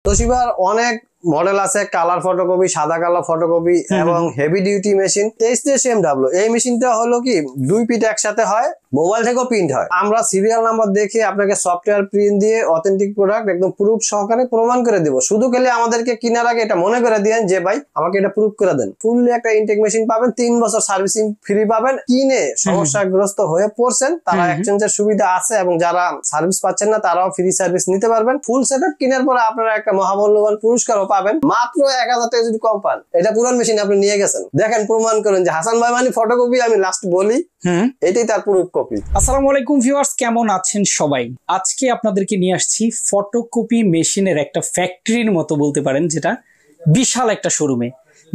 তোশিবার অনেক মডেল আছে, colour photocopy, সাদা কালো ফটোকপি এবং হেভি ডিউটি মেশিন। 23 CMW এই মেশিনটা হলো কি 2 পিট একসাথে হয়, মোবাইল থেকেও প্রিন্ট হয়। আমরা সিরিয়াল নাম্বার দেখে আপনাকে সফটওয়্যার প্রিন্ট দিয়ে অথেন্টিক প্রোডাক্ট একদম প্রুফ সহকারে প্রমাণ করে দেব। শুধু খেলে আমাদেরকে কেনার আগে এটা মনে করে দিয়েন যে ভাই আমাকে এটা প্রুফ করে দেন। ফুললি একটা ইনটেক মেশিন পাবেন, 3 বছর সার্ভিসিং ফ্রি পাবেন। কিনে সমস্যাগ্রস্ত হয়ে পড়ছেন তারা এক্সচেঞ্জের সুবিধা আছে, এবং যারা সার্ভিস পাচ্ছেন না তারাও ফ্রি সার্ভিস নিতে পারবেন। ফুল সেটআপ কেনার পরে আপনারা একটা মহামূল্যবান পুরস্কারও পাবেন, মাত্র 1000 টাকা যদি কম পান। এটা পুরান মেশিন আপনি নিয়ে গেছেন, দেখেন প্রমাণ করেন যে হাসান ভাই মানে ফটোকপি। আমি লাস্ট বলি এটাই তার প্রুফ কপি। আসসালামু আলাইকুম ভিউয়ার্স, কেমন আছেন সবাই? আজকে আপনাদেরকে নিয়ে আসছি ফটোকপি মেশিনের একটা ফ্যাক্টরির মতো বলতে পারেন, যেটা বিশাল একটা শোরুমে,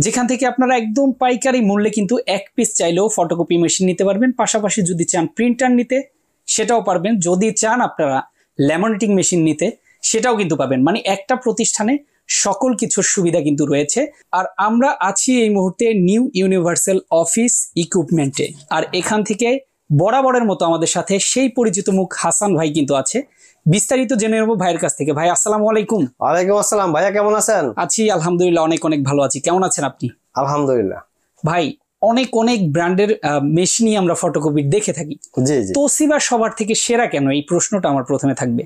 যেখান থেকে আপনারা একদম পাইকারি মূল্যে কিন্তু এক পিস চাইলেও ফটোকপি মেশিন নিতে পারবেন। পাশাপাশি যদি চান প্রিন্টার নিতে সেটাও পারবেন, যদি চান আপনারা ল্যামিনেটিং মেশিন নিতে সেটাও কিন্তু পাবেন। মানে একটা প্রতিষ্ঠানে সকল কিছুর সুবিধা কিন্তু রয়েছে। আর আমরা আছি এই মুহূর্তে নিউ ইউনিভার্সাল অফিস ইকুইপমেন্টে, আর এখান থেকে বরাবরের মতো আমাদের সাথে সেই পরিচিত মুখ হাসান ভাই কিন্তু আছে। বিস্তারিত জেনে নেব ভাইয়ের কাছ থেকে। ভাই আসসালামু আলাইকুম। ওয়ালাইকুম আসসালাম। ভাইয়া কেমন আছেন? আছি আলহামদুলিল্লাহ, অনেক অনেক ভালো আছি। কেমন আছেন আপনি? আলহামদুলিল্লাহ। ভাই অনেক অনেক ব্র্যান্ডের মেশিনই আমরা ফটোকপি দেখে থাকি, জি জি। তোশিবা সবার থেকে সেরা কেন, এই প্রশ্নটা আমার প্রথমে থাকবে।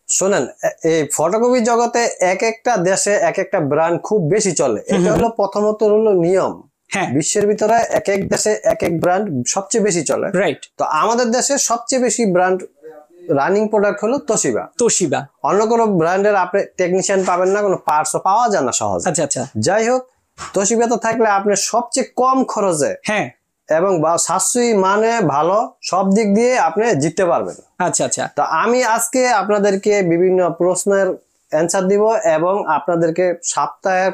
শোনেন, এই ফটোকপি জগতে এক একটা দেশে এক একটা ব্র্যান্ড খুব বেশি চলে। এটা হলো প্রথমত হলো নিয়ম। হ্যাঁ, বিশ্বের ভিতরে এক এক দেশে এক এক ব্র্যান্ড সবচেয়ে বেশি চলে। রাইট। তো আমাদের দেশে সবচেয়ে বেশি ব্র্যান্ড রানিং প্রোডাক্ট হলো তোশিবা। তোশিবা অন্য কোনো ব্র্যান্ডের আপনি টেকনিশিয়ান পাবেন না, কোনো পার্টসও পাওয়া যায় না সহজে। আচ্ছা আচ্ছা। যাই হোক, তোশিবা তো থাকলে আপনি সবচেয়ে কম খরচে হ্যাঁ এবং সাশ্রয়ী মানে ভালো সব দিক দিয়ে আপনি জিততে পারবেন। আচ্ছা আচ্ছা। তো আমি আজকে আপনাদেরকে বিভিন্ন প্রশ্নের অ্যান্সার দিব এবং আপনাদেরকে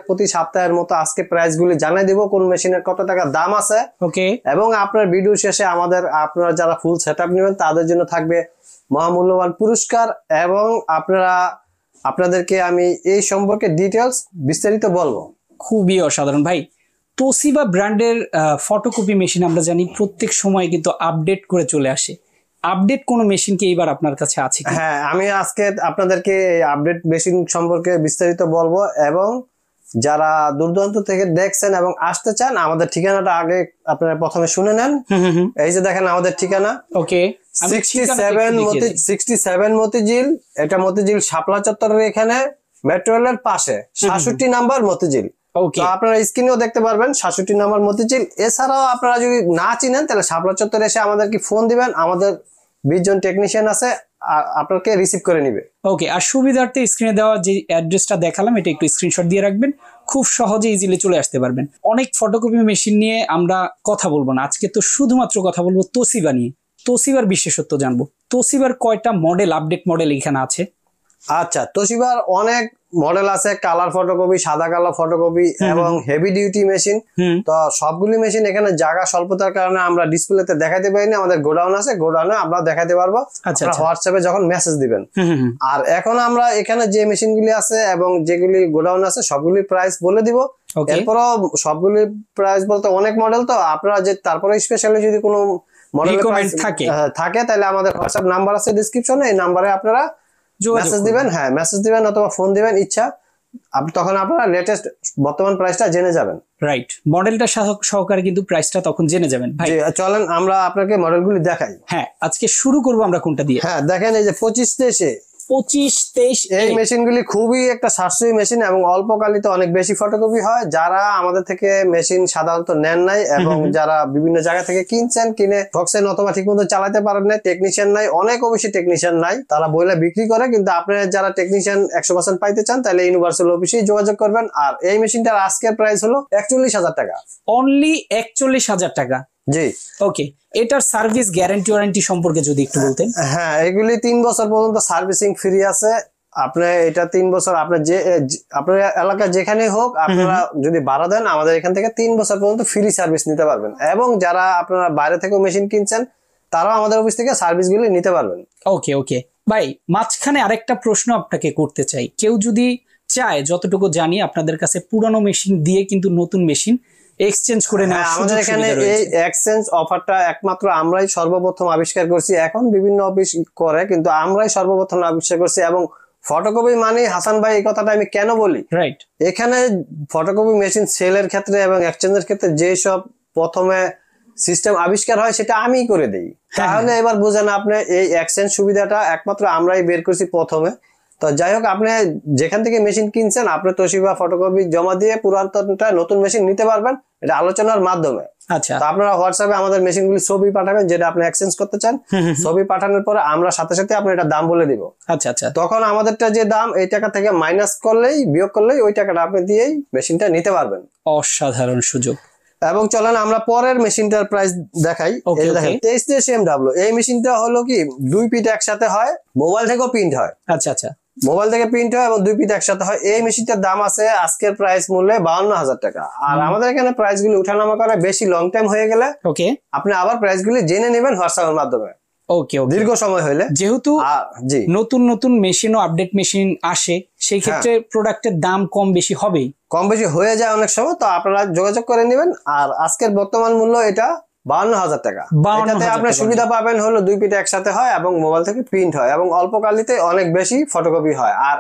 প্রতি সপ্তাহের মতো আজকে প্রাইস গুলি জানিয়ে দিব, কোন মেশিনের কত টাকা দাম আছে। ওকে। এবং আপনার ভিডিও শেষে আপনারা যারা ফুল সেটআপ নেবেন তাদের জন্য থাকবে মহামূল্যবান পুরস্কার, এবং আপনাদেরকে আমি এই সম্পর্কে ডিটেলস বিস্তারিত বলবো। খুবই অসাধারণ ভাই। তোশিবা ব্র্যান্ডের ফটোকপি মেশিন আমরা জানি প্রত্যেক সময় কিন্তু আপডেট করে চলে আসে। আপডেট কোনো মেশিন কি এইবার আপনার কাছে আছে? হ্যাঁ, আমি আজকে আপনাদেরকে আপডেট মেশিন সম্পর্কে বিস্তারিত বলবো, এবং যারা দূরদূরান্ত থেকে দেখছেন এবং আসতে চান আমাদের ঠিকানাটা আগে আপনারা প্রথমে শুনে নেন। এই যে দেখেন আমাদের ঠিকানা। ওকে। 67 মতিঝিল, এটা মতিঝিল শাপলা চত্বরের এখানে মেট্রো রেলের পাশে 67 নাম্বার মতিঝিল। তো আপনারা স্ক্রিনেও দেখতে পারবেন 67 নাম্বার মতিঝিল। এছাড়াও আপনারা যদি না চিনেন তাহলে শাপলা চত্বরে এসে আমাদেরকে ফোন দিবেন, আমাদের 20 জন টেকনিশিয়ান আছে আপনাকে রিসিভ করে নিবে। ওকে। আর সুবিধার্থে স্ক্রিনে দেওয়া যে অ্যাড্রেসটা দেখালাম এটা একটু স্ক্রিনশট দিয়ে রাখবেন, খুব সহজে ইজিলি চলে আসতে পারবেন। অনেক ফটোকপি মেশিন নিয়ে আমরা কথা বলবো না আজকে, তো শুধুমাত্র কথা বলবো তোশিবা নিয়ে। তোশিবার বিশেষত্ব জানবো। তোশিবার কয়টা মডেল, আপডেট মডেল এখানে আছে? আচ্ছা, তোশিবার অনেক মডেল আছে, কালার ফটোকপি, সাদা কালো ফটোকপি এবং হেভি ডিউটি মেশিন। তো সবগুলি মেশিন এখানে জায়গা স্বল্পতার কারণে আমরা ডিসপ্লেতে দেখাতে পারি না। আমাদের গোডাউন আছে, গোডাউনে আমরা দেখাতে পারবো হোয়াটসঅ্যাপে যখন মেসেজ দিবেন। আর এখন আমরা এখানে যে মেশিনগুলি আছে এবং যেগুলি গোডাউন আছে সবগুলির প্রাইস বলে দিব। এরপরও সবগুলির প্রাইস বলতে অনেক মডেল, তো আপনারা যে তারপরে স্পেশালি যদি কোনো মডেল থাকে তাহলে আমাদের হোয়াটসঅ্যাপ নাম্বার আছে ডিসক্রিপশনে, এই নাম্বারে আপনারা মেসেজ দিবেন। হ্যাঁ, মেসেজ দিবেন অথবা ফোন দিবেন ইচ্ছা, তখন আপনারা লেটেস্ট বর্তমান প্রাইসটা জেনে যাবেন। রাইট, মডেলটা সহকারে কিন্তু প্রাইসটা তখন জেনে যাবেন। ভাই চলেন আমরা আপনাকে মডেলগুলি দেখাই। হ্যাঁ, আজকে শুরু করব আমরা কোনটা দিয়ে? হ্যাঁ দেখেন, এই যে 25-23 এই মেশিনগুলি খুবই একটা সাশ্রয়ী মেশিন এবং অল্পকালিতে অনেক বেশি ফটোকপি হয়। যারা আমাদের থেকে মেশিন সাধারণত নেন নাই এবং যারা বিভিন্ন জায়গা থেকে কিনে ঠকছেন অথবা ঠিক মতো চালাতে পারেন না, টেকনিশিয়ান নাই, অনেক বেশি টেকনিশিয়ান নাই, তারা বইলা বিক্রি করে। কিন্তু আপনারা যারা টেকনিশিয়ান 100% পাইতে চান তাহলে ইউনিভার্সাল অফিসে যোগাযোগ করবেন। আর এই মেশিনটার আজকের প্রাইস হলো 41,000 টাকা। অনলি 41,000 টাকা। জি। ওকে, এটার সার্ভিস গ্যারান্টি ওয়ারেন্টি সম্পর্কে যদি একটু বলতেন। হ্যাঁ, এগুলি 3 বছর পর্যন্ত সার্ভিসিং ফ্রি আছে। আপনি এটা 3 বছর আপনার এলাকা যেখানে হোক আপনারা যদি ভাড়া দেন আমাদের এখান থেকে 3 বছর পর্যন্ত ফ্রি সার্ভিস নিতে পারবেন। এবং যারা আপনারা বাইরে থেকে মেশিন কিনছেন তারাও আমাদের অফিস থেকে সার্ভিসগুলি নিতে পারবেন। ওকে ওকে ভাই, মাঝখানে আরেকটা প্রশ্ন আপনাকে করতে চাই। কেউ যদি চায়, যতটুকু জানি আপনাদের কাছে পুরানো মেশিন দিয়ে কিন্তু নতুন মেশিন এক্সচেঞ্জ করে নেওয়া, আমাদের এখানে এই এক্সচেঞ্জ অফারটা একমাত্র আমরাই সর্বপ্রথম আবিষ্কার করছি। এখন বিভিন্ন অফিস করে, কিন্তু আমরাই সর্বপ্রথম আবিষ্কার করছি এবং ফটোকপি মানে হাসান ভাই এই কথাটা আমি কেন বলি, রাইট, এখানে ফটোকপি মেশিন সেলের ক্ষেত্রে এবং এক্সচেঞ্জের ক্ষেত্রে যে সব প্রথমে সিস্টেম আবিষ্কার হয় সেটা আমি করে দিই। তাহলে এবার বুঝেন আপনি এই এক্সচেঞ্জ সুবিধাটা একমাত্র আমরাই বের করছি প্রথমে। তো যাই হোক, আপনি যেখান থেকে মেশিন কিনছেন আপনি তসিবা ফটোকপি জমা দিয়ে পুরাতনটা নতুন মেশিন নিতে পারবেন, এটা আলোচনার মাধ্যমে। আচ্ছা, তো আপনারা হোয়াটসঅ্যাপে আমাদের মেশিনগুলি ছবি পাঠাবেন যেটা আপনি এক্সচেঞ্জ করতে চান। ছবি পাঠানোর পরে আমরা সাথে সাথে আপনার এটা দাম বলে দিব। আচ্ছা আচ্ছা, তখন আমাদেরটা যে দাম এই টাকা থেকে মাইনাস করলেই, বিয়োগ করলেই ওই টাকাটা আপনি দিয়েই মেশিনটা নিতে পারবেন। অসাধারণ সুযোগ। এবং চলেন আমরা পরের মেশিনটার প্রাইস দেখাই। এই যে দেখেন 23 CMW, এই মেশিনটা হলো কি 2 পিট একসাথে হয়, মোবাইল থেকেও প্রিন্ট হয়। আচ্ছা আচ্ছা, মোবাইল থেকে প্রিন্ট হয় এবং 2 পিট একসাথে হয়। এই মেশিনটার দাম আছে আজকের প্রাইস মূল্যে 52,000 টাকা। আর আমাদের এখানে প্রাইস গুলি উঠানামা করে, বেশি লং টাইম হয়ে গেলে ওকে আপনি আবার প্রাইস গুলি জেনে নেবেন হোয়াটসঅ্যাপের মাধ্যমে। ওকে ওকে, দীর্ঘ সময় হইলে, যেহেতু জি নতুন নতুন মেশিন ও আপডেট মেশিন আসে, সেই ক্ষেত্রে প্রোডাক্টের দাম কম বেশি হবেই, কম বেশি হয়ে যায় অনেক সময়। তো আপনারা যোগাযোগ করে নেবেন। আর আজকের বর্তমান মূল্য এটা 52,000 টাকা। এটাতে আপনার সুবিধা পাবেন হলো 2 পিট একসাথে হয় এবং মোবাইল থেকে প্রিন্ট হয় এবং অল্প কালিতে অনেক বেশি ফটোকপি হয়। আর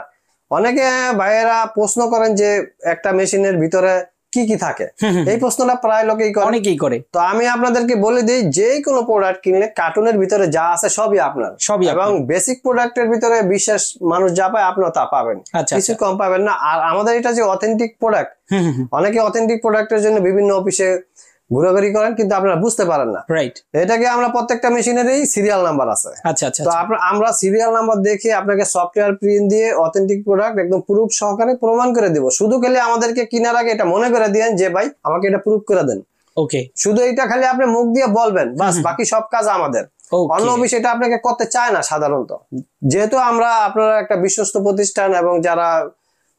অনেকে ভাইয়েরা প্রশ্ন করেন যে একটা মেশিনের ভিতরে কি কি থাকে, এই প্রশ্নটা প্রায় লোকেই করে, অনেকেই করে। তো আমি আপনাদেরকে বলে দিই, যে কোনো প্রোডাক্ট কিনলে কার্টুনের ভিতরে যা আছে সবই আপনার, সবই এবং বেসিক প্রোডাক্টের ভিতরে বিশেষ মানুষ যা পায় আপনিও তা পাবেন, কিছু কম পাবেন না। আর আমাদের এটা যে অথেন্টিক প্রোডাক্ট, অনেকে অথেন্টিক প্রোডাক্টের জন্য বিভিন্ন অফিসে ঘোরাঘুরি করেন কিন্তু আপনারা বুঝতে পারেন না। রাইট, এটাকে আমরা প্রত্যেকটা মেশিনেরই সিরিয়াল নাম্বার আছে। আচ্ছা আচ্ছা, তো আমরা সিরিয়াল নাম্বার দেখে আপনাকে সফটওয়্যার প্রিন্ট দিয়ে অথেন্টিক প্রোডাক্ট একদম প্রুফ সহকারে প্রমাণ করে দিব। শুধু খালি আমাদেরকে কেনার আগে এটা মনে করে দিয়েন যে ভাই আমাকে এটা প্রুফ করে দেন। ওকে, শুধু এটা খালি আপনি মুখ দিয়ে বলবেন, বাস, বাকি সব কাজ আমাদের। অন্য অফিস এটা আপনাকে করতে চায় না সাধারণত। যেহেতু আমরা আপনারা একটা বিশ্বস্ত প্রতিষ্ঠান এবং যারা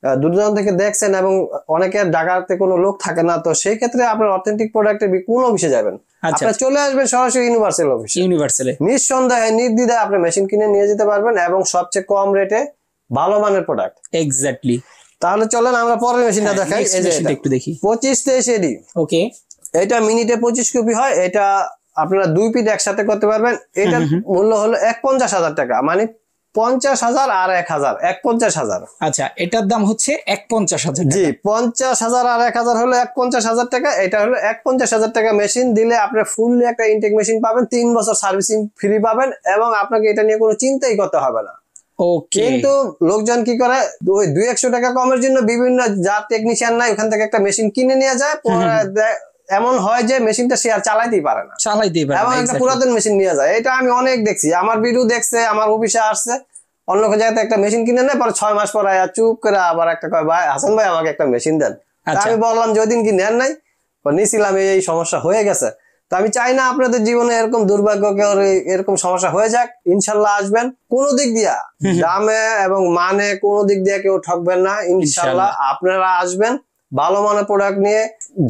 দূরদূরান্ত থেকে দেখছেন এবং অনেকের ঢাকাতে কোনো লোক থাকে না, তো সেই ক্ষেত্রে আপনার অথেন্টিক প্রোডাক্টের কোন অফিসে যাবেন, আপনারা চলে আসবেন সরাসরি ইউনিভার্সাল অফিসে। ইউনিভার্সালে নিঃসন্দেহে নির্দ্বিধায় আপনি মেশিন কিনে নিয়ে যেতে পারবেন এবং সবচেয়ে কম রেটে ভালো মানের প্রোডাক্ট। এক্স্যাক্টলি। তাহলে চলেন আমরা পরের মেশিনটা দেখাই। এই যে একটু দেখি, 2523 AD। ওকে, এটা মিনিটে 25 কপি হয়। এটা আপনারা 2 পিট একসাথে করতে পারবেন। এটার মূল্য হলো 51,000 টাকা, মানে 50,000 আর 1,000, 51,000। আচ্ছা, এটার দাম হচ্ছে 51,000। জি, 50,000 আর 1,000 হলো 51,000 টাকা। এটা হলো 51,000 টাকা। মেশিন দিলে আপনি ফুললি একটা ইনটেক মেশিন পাবেন, 3 বছর সার্ভিসিং ফ্রি পাবেন এবং আপনাকে এটা নিয়ে কোনো চিন্তাই করতে হবে না। কিন্তু লোকজন কি করে, ওই 200 টাকা কমের জন্য বিভিন্ন যা টেকনিশিয়ান নাই ওখান থেকে একটা মেশিন কিনে নিয়ে যায়, এমন হয় যে মেশিনটা সে আর চালাইতেই পারে না, এবং একটা পুরাতন মেশিন নিয়ে যায়। এটা আমি অনেক দেখছি, আমার ভিডিও দেখছে, আমার অফিসে আসছে, অন্য জায়গাতে একটা মেশিন কিনে নেয়, পরে 6 মাস পরে চুপ করে আবার একটা কয়, ভাই হাসান ভাই আমাকে একটা মেশিন দেন। আমি বললাম যে ওই দিন কি নেন নাই, নিছিলাম, এই সমস্যা হয়ে গেছে। তো আমি চাই না আপনাদের জীবনে এরকম দুর্ভাগ্য এরকম সমস্যা হয়ে যাক। ইনশাল্লাহ আসবেন, কোন দিক দিয়া দামে এবং মানে কোন দিক দিয়ে কেউ ঠকবেন না। ইনশাল্লাহ আপনারা আসবেন ভালো মানের প্রোডাক্ট নিয়ে,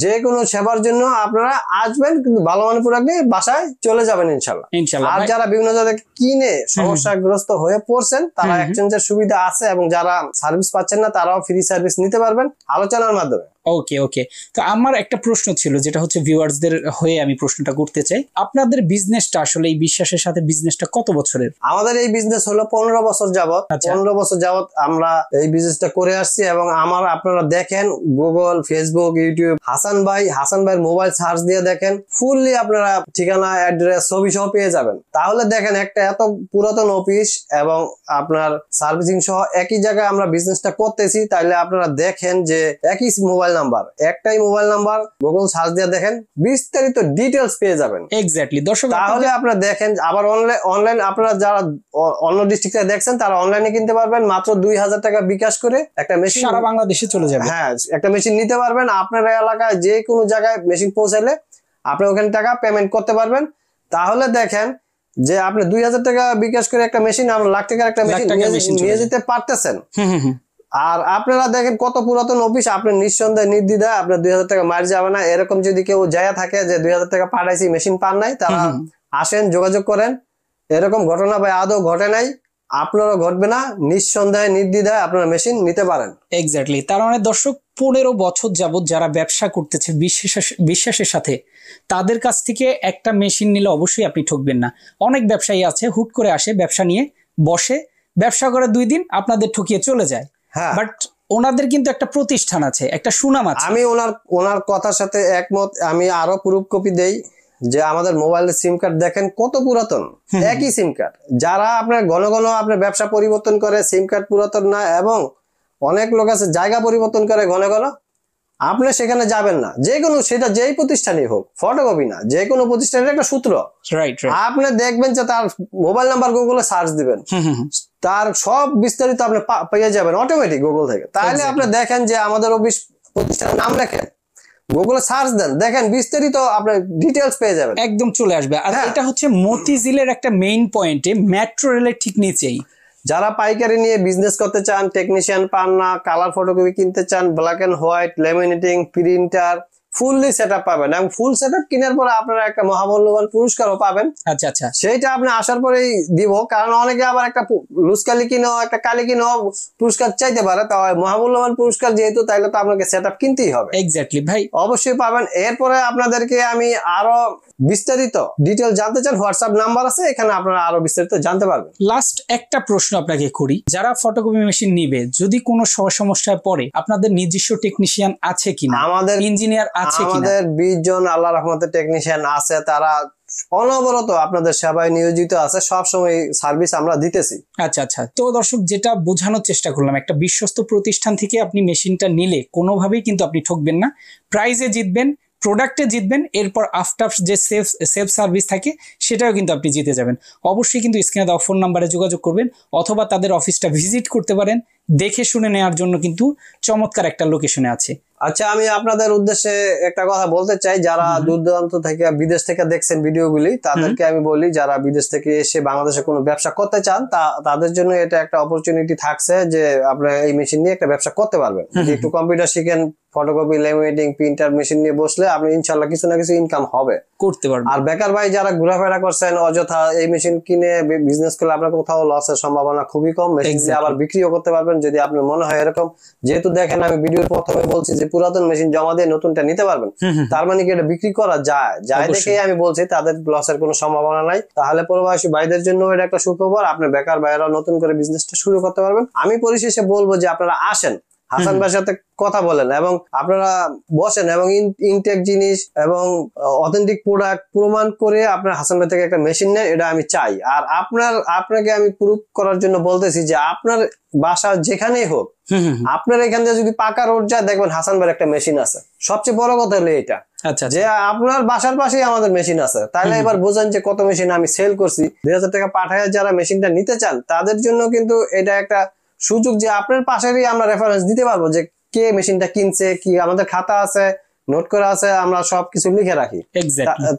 যে কোনো সেবার জন্য আপনারা আসবেন, কিন্তু ভালো মানের প্রোডাক্ট নিয়ে বাসায় চলে যাবেন ইনশাল্লাহ। আর যারা বিভিন্ন জায়গায় কিনে সমস্যাগ্রস্ত হয়ে পড়ছেন, তারা এক্সচেঞ্জের সুবিধা আছে, এবং যারা সার্ভিস পাচ্ছেন না তারাও ফ্রি সার্ভিস নিতে পারবেন আলোচনার মাধ্যমে। ওকে ওকে, তো আমার একটা প্রশ্ন ছিল, যেটা হচ্ছে ভিউয়ার্সদের হয়ে আমি প্রশ্নটা করতে চাই। আপনাদের বিজনেসটা আসলে এই বিশ্বাসের সাথে বিজনেসটা কত বছরের? আমাদের এই বিজনেস হলো 15 বছর যাবত। 15 বছর যাবত আমরা এই বিজনেসটা করে আসছি, এবং আপনারা দেখেন গুগল, ফেসবুক, ইউটিউব, হাসান ভাইয়ের মোবাইল সার্চ দিয়ে দেখেন, ফুললি আপনারা ঠিকানা, অ্যাড্রেস, ছবি সহ পেয়ে যাবেন। তাহলে দেখেন একটা এত পুরাতন অফিস এবং আপনার সার্ভিসিং সহ একই জায়গায় আমরা বিজনেসটা করতেছি। তাইলে আপনারা দেখেন যে একই মোবাইল নাম্বার, একটাই মোবাইল নাম্বার, গুগল সার্চ দিয়ে দেখেন, বিস্তারিত ডিটেলস পেয়ে যাবেন। এক্স্যাক্টলি দর্শক, তাহলে আপনারা দেখেন, আবার অনলাইন আপনারা যারা অন্য ডিস্ট্রিক্টে দেখছেন তারা অনলাইনে কিনতে পারবেন মাত্র 2,000 টাকা বিকাশ করে। একটা মেশিন সারা বাংলাদেশে চলে যাবে। হ্যাঁ, একটা মেশিন নিতে পারবেন। আপনার এলাকায় যে কোনো জায়গায় মেশিন পৌঁছালে আপনি ওখানে টাকা পেমেন্ট করতে পারবেন। তাহলে দেখেন যে আপনি 2,000 টাকা বিকাশ করে একটা মেশিন, আমরা লাখ টাকার একটা মেশিন নিয়ে যেতে পারতেছেন। আর আপনারা দেখেন কত পুরাতন অফিস, আপনি নিঃসন্দেহে নির্দ্বিধায় আপনার 2,000 টাকা মার যাবে না। এরকম যদি কেউ যায় থাকে যে 2,000 টাকা পাঠাইছি মেশিন পান নাই, তারা আসেন, যোগাযোগ করেন। এরকম ঘটনা ভাই আদৌ ঘটে নাই, আপনারও ঘটবে না। নিঃসন্দেহে নির্দ্বিধায় আপনারা মেশিন নিতে পারেন। এক্স্যাক্টলি, তার মানে দর্শক 15 বছর যাবত যারা ব্যবসা করতেছে বিশ্বাসের সাথে, তাদের কাছ থেকে একটা মেশিন নিলে অবশ্যই আপনি ঠকবেন না। অনেক ব্যবসায়ী আছে হুট করে আসে, ব্যবসা নিয়ে বসে, ব্যবসা করে 2 দিন আপনাদের ঠকিয়ে চলে যায়। হ্যাঁ, বাট ওনাদের কিন্তু একটা প্রতিষ্ঠান আছে, একটা সুনাম আছে। আমি ওনার কথার সাথে একমত। আমি আরো প্রুফ কপি দেই যে আমাদের মোবাইলের সিম কার্ড দেখেন কত পুরাতন, একই সিম কার্ড। যারা আপনার ঘন ঘন আপনার ব্যবসা পরিবর্তন করে, সিম কার্ড পুরাতন না, এবং অনেক লোক আছে জায়গা পরিবর্তন করে ঘন ঘন, আপনি সেখানে যাবেন না। যে কোনো, সেটা যেই প্রতিষ্ঠানই হোক, ফটোকপি না, যে কোনো প্রতিষ্ঠানের একটা সূত্র, রাইট। আপনি দেখবেন যে তার মোবাইল নাম্বার গুগলে সার্চ দিবেন, তার সব বিস্তারিত আপনি পেয়ে যাবেন অটোমেটিক গুগল থেকে। তাহলে আপনি দেখেন যে আমাদের অফিস প্রতিষ্ঠানের নাম লেখেন, গুগলে সার্চ দেন, দেখেন বিস্তারিত আপনি ডিটেইলস পেয়ে যাবেন, একদম চলে আসবে। আর এটা হচ্ছে মতিঝিলের একটা মেইন পয়েন্টে, মেট্রো রেলের ঠিক নিচেই। যারা পাইকারি নিয়ে বিজনেস করতে চান, টেকনিশিয়ান পান না, কালার ফটোকপি কিনতে চান, black and white, laminating, printer, fully setup পাবেন, এবং ফুল সেটআপ কেনার পরে আপনারা একটা মহামূল্যবান পুরস্কারও পাবেন। আচ্ছা আচ্ছা, সেইটা আপনি আসার পরেই দিব, কারণ অনেকে আবার একটা লুজকালি কিনো, একটা কালি কিনো পুরস্কার চাইতে পারে। তো মহামূল্যবান পুরস্কার যেহেতু, তাইলে তো আপনাকে সেটআপ কিনতেই হবে। এক্স্যাক্টলি ভাই, অবশ্যই পাবেন। এরপরে আপনাদেরকে আমি আরো বিস্তারিত ডিটেল জানতে চান, হোয়াটসঅ্যাপ নাম্বার আছে, এখানে আপনারা আরো বিস্তারিত জানতে পারবেন। লাস্ট একটা প্রশ্ন আপনাকে করি, যারা ফটোকপি মেশিন নিবে, যদি কোনো সমস্যায় পড়ে, আপনাদের নিজস্ব টেকনিশিয়ান আছে কিনা, আমাদের ইঞ্জিনিয়ার আছে কিনা? আমাদের 20 জন আল্লাহর রহমতে টেকনিশিয়ান আছে, তারা অনবরত আপনাদের সেবায় নিয়োজিত আছে, সব সময় সার্ভিস আমরা দিতেছি। আচ্ছা আচ্ছা, তো দর্শক, যেটা বোঝানোর চেষ্টা করলাম, একটা বিশ্বস্ত প্রতিষ্ঠান থেকে আপনি মেশিনটা নিলে কোনোভাবেই কিন্তু আপনি ঠকবেন না, প্রাইজে জিতবেন, প্রোডাক্টে জিতবেন, এরপর আফটার যে সেফ সার্ভিস থাকে সেটাও কিন্তু আপনি জিতে যাবেন। অবশ্যই কিন্তু স্ক্রিনে দেওয়া ফোন নাম্বারে যোগাযোগ করবেন, অথবা তাদের অফিসটা ভিজিট করতে পারেন, দেখে শুনে নেওয়ার জন্য কিন্তু চমৎকার একটা লোকেশনে আছে। আচ্ছা, আমি আপনাদের উদ্দেশ্যে একটা কথা বলতে চাই, যারা দূর দূরান্ত থেকে, বিদেশ থেকে দেখছেন ভিডিওগুলি, তাদেরকে আমি বলি, যারা বিদেশ থেকে এসে বাংলাদেশে কোনো ব্যবসা করতে চান, তাদের জন্য এটা একটা অপরচুনিটি থাকছে যে আপনি এই মেশিন নিয়ে একটা ব্যবসা করতে পারবেন। একটু কম্পিউটার শিখেন, ফটোকপি, লেমিনেটিং, প্রিন্টার মেশিন নিয়ে বসলে আপনি ইনশাল্লাহ কিছু না কিছু ইনকাম হবে, করতে পারবেন। আর বেকার ভাই যারা ঘোরাফেরা করছেন অযথা, এই মেশিন কিনে বিজনেস করলে আপনার কোথাও লসের সম্ভাবনা খুবই কম। মেশিন দিয়ে আবার বিক্রিও করতে পারবেন যদি আপনার মনে হয় এরকম। যেহেতু দেখেন, আমি ভিডিওর প্রথমে বলছি যে পুরাতন মেশিন জমা দিয়ে নতুনটা নিতে পারবেন, তার মানে কি এটা বিক্রি করা যায় দেখেই আমি বলছি, তাদের লসের কোনো সম্ভাবনা নাই। তাহলে প্রবাসী ভাইদের জন্য এটা একটা সুখবর, আপনি বেকার ভাইয়েরা নতুন করে বিজনেসটা শুরু করতে পারবেন। আমি পরিশেষে বলবো যে আপনারা আসেন, হাসান ভাইয়ের সাথে কথা বলেন, এবং আপনারা বসেন, এবং ইনটেক জিনিস এবং অথেন্টিক প্রোডাক্ট প্রমাণ করে আপনার হাসান ভাই থেকে একটা মেশিন নেন, এটা আমি চাই। আর আপনাকে আমি প্রুফ করার জন্য বলতেছি যে আপনার বাসা যেখানেই হোক, আপনার এখান থেকে যদি পাকা রোড যায়, দেখবেন হাসান ভাইয়ের একটা মেশিন আছে। সবচেয়ে বড় কথা হলো এটা, যে আপনার বাসার পাশেই আমাদের মেশিন আছে। তাহলে এবার বোঝেন যে কত মেশিন আমি সেল করছি। 2000 টাকা পাঠায় যারা মেশিনটা নিতে চান, তাদের জন্য কিন্তু এটা একটা সুযোগ যে আপনার পাশেরই আমরা রেফারেন্স দিতে পারবো যে কে মেশিনটা কিনছে, কি আমাদের খাতা আছে, নোট করা আছে, আমরা সবকিছু লিখে রাখি।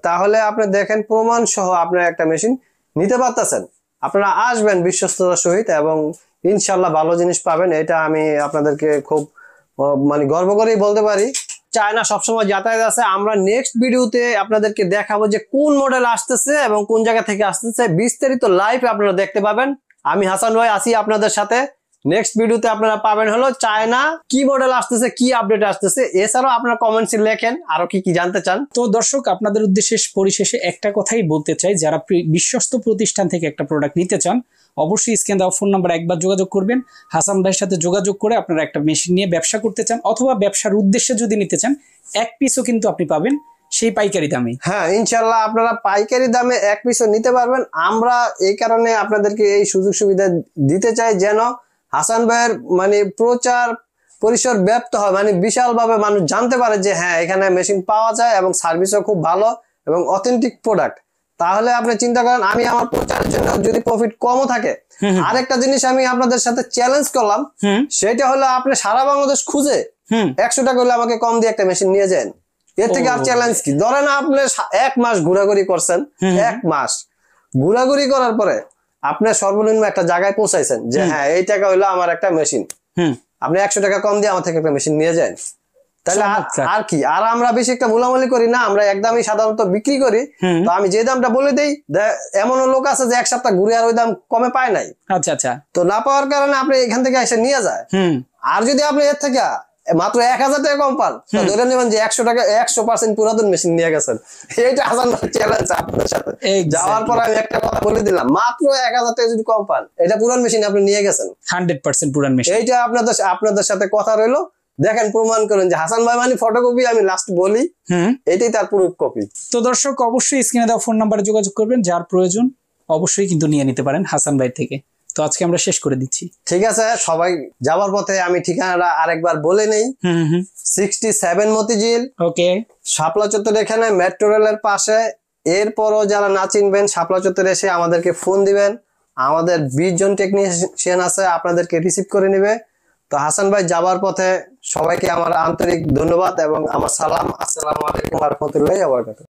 তাহলে আপনি দেখেন প্রমাণ সহ আপনার একটা মেশিন নিতে পারতেছেন। আপনারা আসবেন বিশ্বস্ততার সহিত, এবং ইনশাল্লাহ ভালো জিনিস পাবেন। এটা আমি আপনাদেরকে খুব মানে গর্ব করেই বলতে পারি। চায়না সবসময় যাতায়াত আছে। আমরা নেক্সট ভিডিওতে আপনাদেরকে দেখাবো যে কোন মডেল আসতেছে এবং কোন জায়গা থেকে আসতেছে, বিস্তারিত লাইভ আপনারা দেখতে পাবেন। আমি হাসান ভাই আছি আপনাদের সাথে। নেক্সট ভিডিওতে আপনারা পাবেন হলো চায়না কি মডেল আসতেছে, কি আপডেট আসতেছে। এছাড়াও আপনারা কমেন্টসে লেখেন আরো কি কি জানতে চান। তো দর্শক, আপনাদের উদ্দেশ্যে পরিশেষে একটা কথাই বলতে চাই, যারা বিশ্বস্ত প্রতিষ্ঠান থেকে একটা প্রোডাক্ট নিতে চান, অবশ্যই স্ক্রিনে দেওয়া ফোন নাম্বার একবার যোগাযোগ করবেন। হাসান ভাইয়ের সাথে যোগাযোগ করে আপনারা একটা মেশিন নিয়ে ব্যবসা করতে চান, অথবা ব্যবসার উদ্দেশ্যে যদি নিতে চান, এক পিসও কিন্তু আপনি পাবেন সেই পাইকারি দামে। হ্যাঁ, ইনশাল্লাহ আপনারা পাইকারি দামে এক পিসও নিতে পারবেন। আমরা এই কারণে আপনাদেরকে এই সুযোগ সুবিধা দিতে চাই, যেন হাসান ভাইয়ের মানে প্রচার পরিসর ব্যাপ্ত হয়, মানে বিশাল ভাবে মানুষ জানতে পারে যে হ্যাঁ, এখানে মেশিন পাওয়া যায় এবং সার্ভিসও খুব ভালো এবং অথেন্টিক প্রোডাক্ট। তাহলে আপনি চিন্তা করেন, আমি আমার প্রচারের জন্য যদি প্রফিট কমও থাকে, আরেকটা জিনিস আমি আপনাদের সাথে চ্যালেঞ্জ করলাম, সেটা হলো আপনি সারা বাংলাদেশ খুঁজে 100 টাকা হলে আমাকে কম দিয়ে একটা মেশিন নিয়ে যান। এর থেকে আর চ্যালেঞ্জ কি? ধরেন আপনি 1 মাস ঘোরাঘুরি করছেন, 1 মাস ঘোরাঘুরি করার পরে আপনি সর্বনিম্ন একটা জায়গায় পৌঁছাইছেন যে হ্যাঁ, এই টাকা হইলো আমার একটা মেশিন, আপনি 100 টাকা কম দিয়ে আমার থেকে একটা মেশিন নিয়ে যান। তাহলে আর কি? আর আমরা বেশি একটা মূলামূলি করি না, আমরা একদমই সাধারণত বিক্রি করি। তো আমি যে দামটা বলে দেই, এমনও লোক আছে যে 1 সপ্তাহ ঘুরে আর ওই দাম কমে পায় নাই। আচ্ছা আচ্ছা, তো না পাওয়ার কারণে আপনি এখান থেকে এসে নিয়ে যায়। আর যদি আপনি এর থেকে মাত্র 1000 টাকা কম পান, ধরে নেবেন যে 100 টাকা 100% পুরাতন মেশিন নিয়ে গেছেন। এইটা হাসান ভাই চ্যালেঞ্জ আপনাদের সাথে। যাওয়ার পর আমি একটা কথা বলে দিলাম, মাত্র 1000 টাকা যদি কম পান, এটা পুরান মেশিন আপনি নিয়ে গেছেন 100% পুরান মেশিন। এইটা আপনাদের সাথে কথা রইলো, দেখেন প্রমাণ করেন যে হাসান ভাই মানে ফটোকপি। আমি লাস্ট বলি, এটাই তার প্রুফ কপি। তো দর্শক অবশ্যই স্ক্রিনে দেওয়া ফোন নাম্বারে যোগাযোগ করবেন, যার প্রয়োজন অবশ্যই কিন্তু নিয়ে নিতে পারেন হাসান ভাই থেকে। তো আজকে আমরা শেষ করে দিচ্ছি। ঠিক আছে, সবাই যাওয়ার পথে আমি ঠিকানাটা আরেকবার বলে নেই। 67 মতিঝিল, ওকে, শাপলা চত্বর, এখানে মেট্রো রেলের পাশে। এরপরও যারা না চিনবেন, শাপলা চত্বরে এসে আমাদেরকে ফোন দিবেন, আমাদের 20 জন টেকনিশিয়ান আছে, আপনাদেরকে রিসিভ করে নিবে। তো হাসান ভাই যাবার পথে সবাইকে আমার আন্তরিক ধন্যবাদ এবং আমার সালাম। আসসালামু আলাইকুম ওয়া রাহমাতুল্লাহি ওয়া বারাকাতুহু।